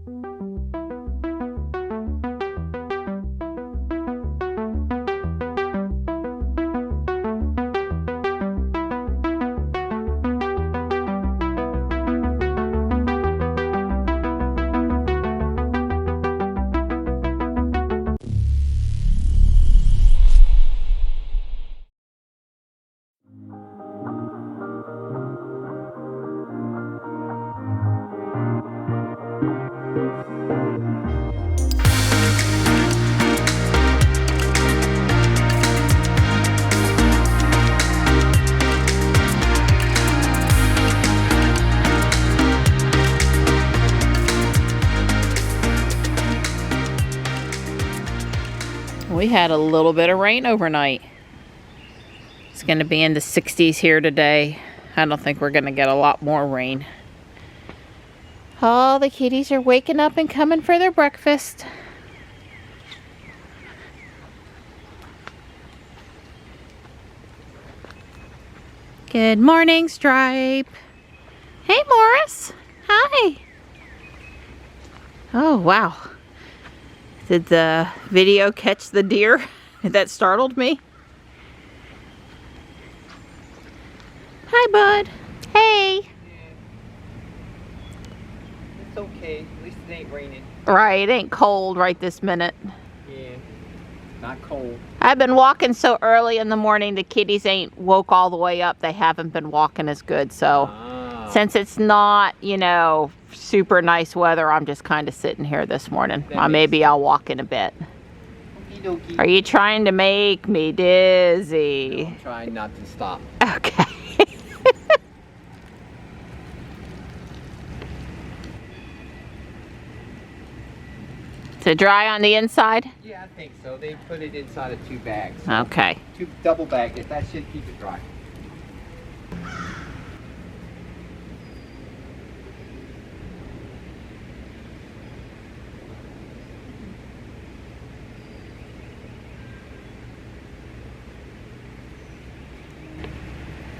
We had a little bit of rain overnight. It's going to be in the 60s here today. I don't think we're going to get a lot more rain. All the kitties are waking up and coming for their breakfast. Good morning, Stripe. Hey, Morris. Hi. Oh, wow. Did the video catch the deer that startled me? Hi, bud. Hey. Yeah. It's okay. At least it ain't raining. Right, it ain't cold right this minute. Yeah. Not cold. I've been walking so early in the morning, the kitties ain't woke all the way up. They haven't been walking as good. So since it's not, you know, super nice weather, I'm just kind of sitting here this morning. Maybe I'll walk in a bit. Okey-dokey. Are you trying to make me dizzy? No, I'm trying not to stop. Okay. Is it dry on the inside? Yeah, I think so. They put it inside of 2 bags. Okay. 2 double bagged it. That should keep it dry.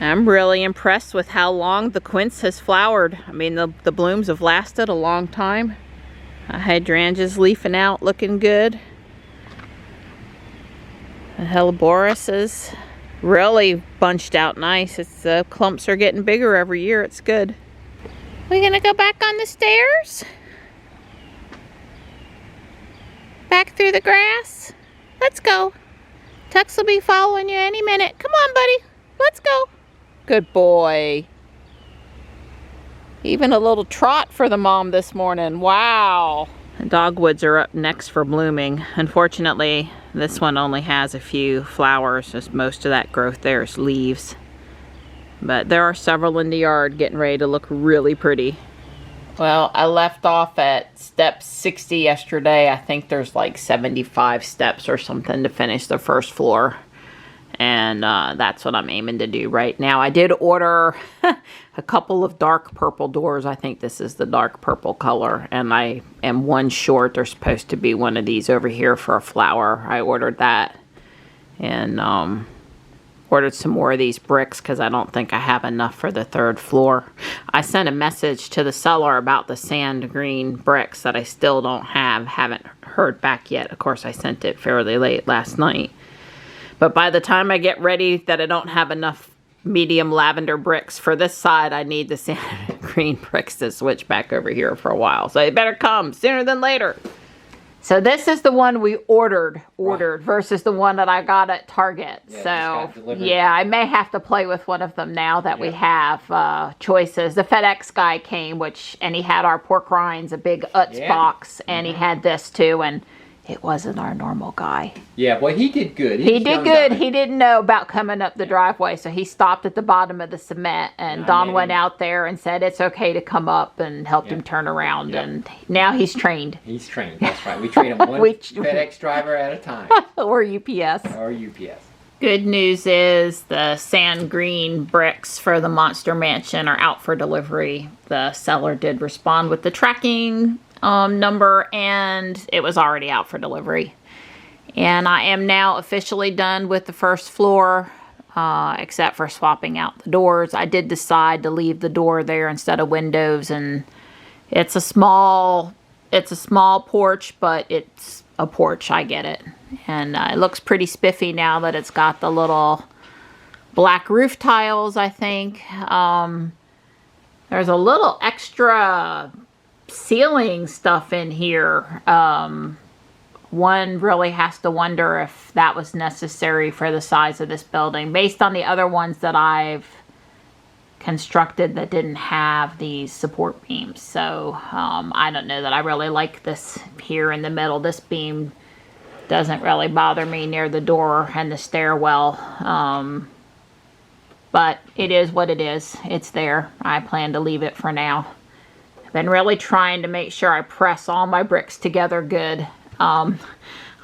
I'm really impressed with how long the quince has flowered. I mean, the blooms have lasted a long time. Hydrangea's leafing out, looking good. The Helleborus is really bunched out nice. The clumps are getting bigger every year. It's good. We gonna go back on the stairs? Back through the grass? Let's go. Tux will be following you any minute. Come on, buddy. Let's go. Good boy. Even a little trot for the mom this morning. Wow. The dogwoods are up next for blooming. Unfortunately, this one only has a few flowers. Just most of that growth there is leaves. But there are several in the yard getting ready to look really pretty. Well, I left off at step 60 yesterday. I think there's like 75 steps or something to finish the first floor. And that's what I'm aiming to do right now. I did order a couple of dark purple doors. I think this is the dark purple color. And I am one short. There's supposed to be one of these over here for a flower. I ordered that. And ordered some more of these bricks because I don't think I have enough for the 3rd floor. I sent a message to the seller about the sand green bricks that I still don't have. Haven't heard back yet. Of course, I sent it fairly late last night. But by the time I get ready that I don't have enough medium lavender bricks for this side, I need the sand green bricks to switch back over here for a while. So it better come sooner than later. So this is the one we ordered right, versus the one that I got at Target. Yeah, so yeah, I may have to play with one of them now that we have choices. The FedEx guy came, and he had our pork rinds, a big Utz box, and he had this too, and it wasn't our normal guy. Yeah, well, he did good. He did good. He didn't know about coming up the driveway, so he stopped at the bottom of the cement, and Don went out there and said it's okay to come up and helped him turn around, and now he's trained. He's trained, that's right. We train him one FedEx driver at a time. Or UPS. Or UPS. Good news is the sand green bricks for the Monster Mansion are out for delivery. The seller did respond with the tracking number, and it was already out for delivery. And I am now officially done with the first floor, except for swapping out the doors. I did decide to leave the door there instead of windows, and it's a small it's a small porch, but it's a porch. I get it. And it looks pretty spiffy now that it's got the little black roof tiles, I think. There's a little extra ceiling stuff in here. One really has to wonder if that was necessary for the size of this building, based on the other ones that I've constructed that didn't have these support beams. So I don't know that I really like this here in the middle. This beam doesn't really bother me near the door and the stairwell. But it is what it is. It's there. I plan to leave it for now. I've been really trying to make sure I press all my bricks together good. On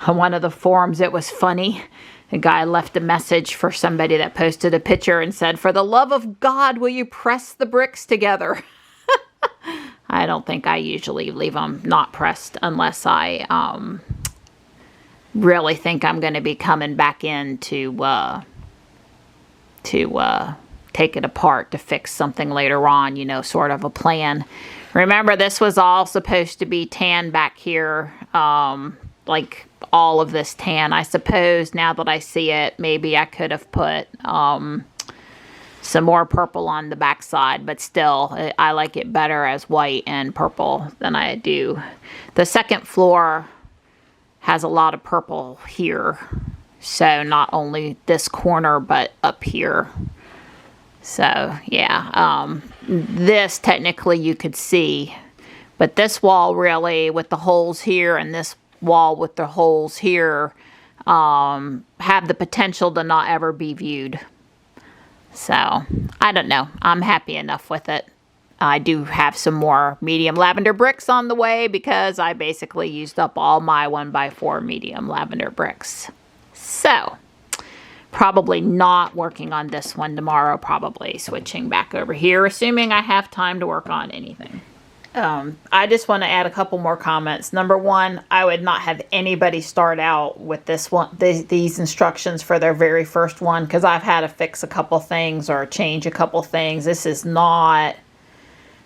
one of the forums, it was funny. A guy left a message for somebody that posted a picture and said, "For the love of God, will you press the bricks together?" I don't think I usually leave them not pressed unless I really think I'm going to be coming back in to take it apart to fix something later on, you know, sort of a plan. Remember, this was all supposed to be tan back here, like all of this tan. I suppose now that I see it, maybe I could have put some more purple on the back side, but still, I like it better as white and purple than I do. The second floor has a lot of purple here, so not only this corner, but up here. So, yeah, this technically you could see, but this wall really with the holes here and this wall with the holes here have the potential to not ever be viewed. So, I don't know. I'm happy enough with it. I do have some more medium lavender bricks on the way because I basically used up all my 1x4 medium lavender bricks. So, probably not working on this one tomorrow, probably switching back over here, assuming I have time to work on anything. I just want to add a couple more comments. Number one, I would not have anybody start out with this one, these instructions for their very first one, because I've had to fix a couple things or change a couple things. This is not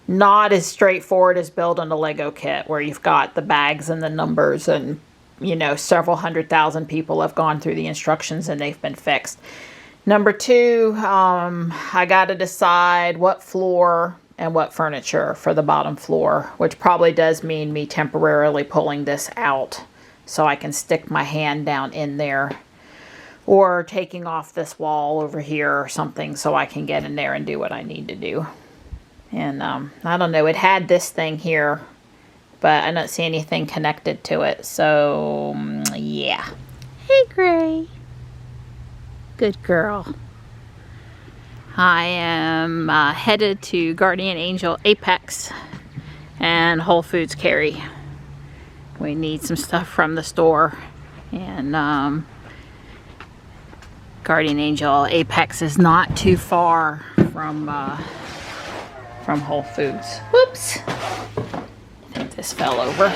as straightforward as building a Lego kit where you've got the bags and the numbers and, you know, several 100,000 people have gone through the instructions and they've been fixed. Number two, I got to decide what floor and what furniture for the bottom floor, which probably does mean me temporarily pulling this out so I can stick my hand down in there, or taking off this wall over here or something so I can get in there and do what I need to do. And I don't know, it had this thing here, but I don't see anything connected to it. So, yeah. Hey, Gray. Good girl. I am headed to Guardian Angel Apex and Whole Foods Carry. We need some stuff from the store. And Guardian Angel Apex is not too far from Whole Foods. Whoops. I think this fell over.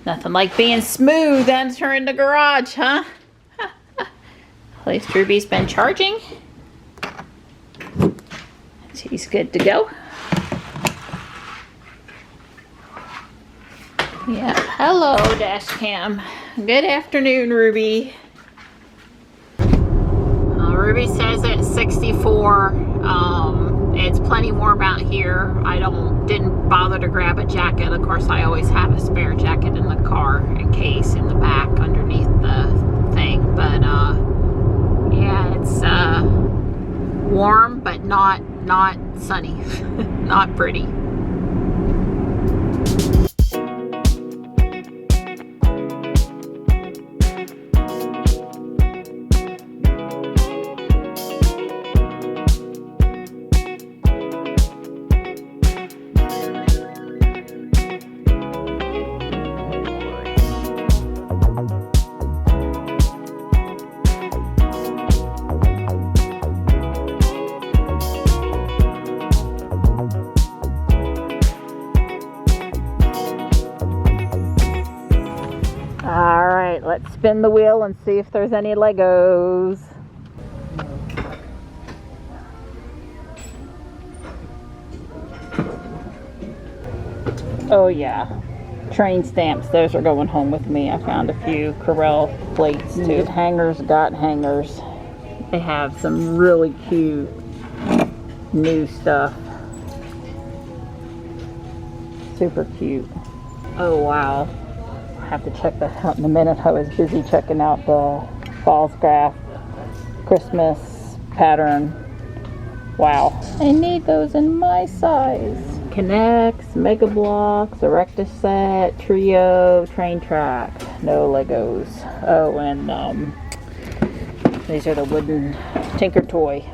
Nothing like being smooth entering the garage, huh? At least Ruby's been charging. She's good to go. Yeah, hello dash cam. Good afternoon, Ruby. Ruby says it's 64. It's plenty warm out here. I didn't bother to grab a jacket. Of course, I always have a spare jacket in the car in case, in the back underneath the thing. But yeah, it's warm, but not sunny. Not pretty. Let's spin the wheel and see if there's any Legos. Oh yeah, train stamps, those are going home with me. I found a few Corel plates too. Hangers got hangers. They have some really cute new stuff. Super cute. Oh wow. I have to check that out in a minute. I was busy checking out the Falls Craft Christmas pattern. Wow. I need those in my size. Connects, Mega Blocks, Erectus Set, Trio, Train Track. No Legos. Oh, and these are the wooden Tinker Toy.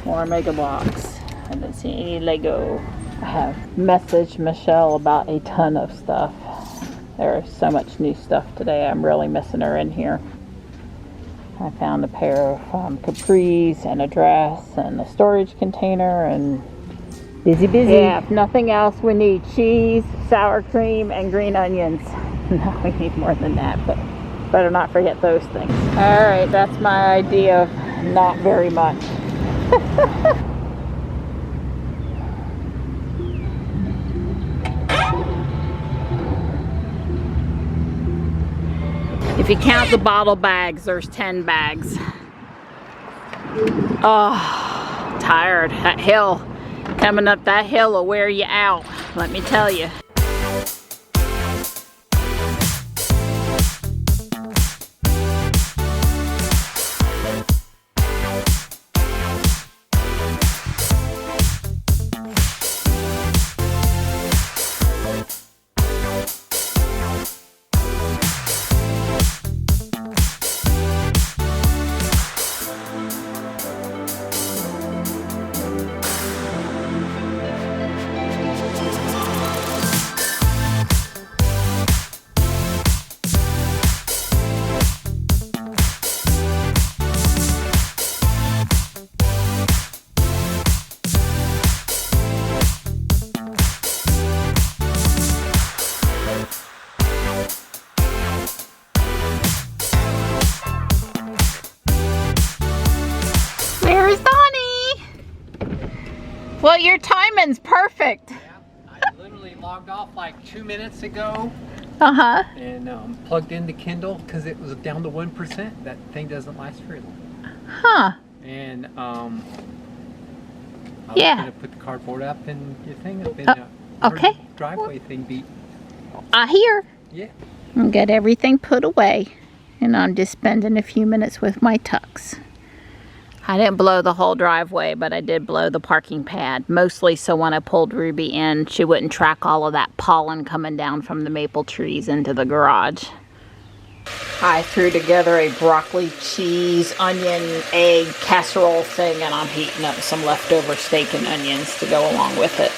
More Mega Blocks. I didn't see any Lego. I have messaged Michelle about a ton of stuff. There's so much new stuff today. I'm really missing her in here. I found a pair of capris and a dress and a storage container and busy. Yeah, if nothing else, we need cheese, sour cream, and green onions. No, we need more than that, but better not forget those things. All right, that's my idea of not very much. If you count the bottle bags, there's 10 bags. Oh, tired. That hill, coming up that hill will wear you out, let me tell you. Well, your timing's perfect. Yeah, I literally logged off like 2 minutes ago. Uh-huh. And plugged into Kindle because it was down to 1%. That thing doesn't last very long. Huh. And I was gonna put the cardboard up and your thing up in okay. driveway thing beat. I hear. Yeah. And get everything put away. And I'm just spending a few minutes with my tucks. I didn't blow the whole driveway, but I did blow the parking pad. Mostly so when I pulled Ruby in, she wouldn't track all of that pollen coming down from the maple trees into the garage. I threw together a broccoli, cheese, onion, egg casserole thing, and I'm heating up some leftover steak and onions to go along with it.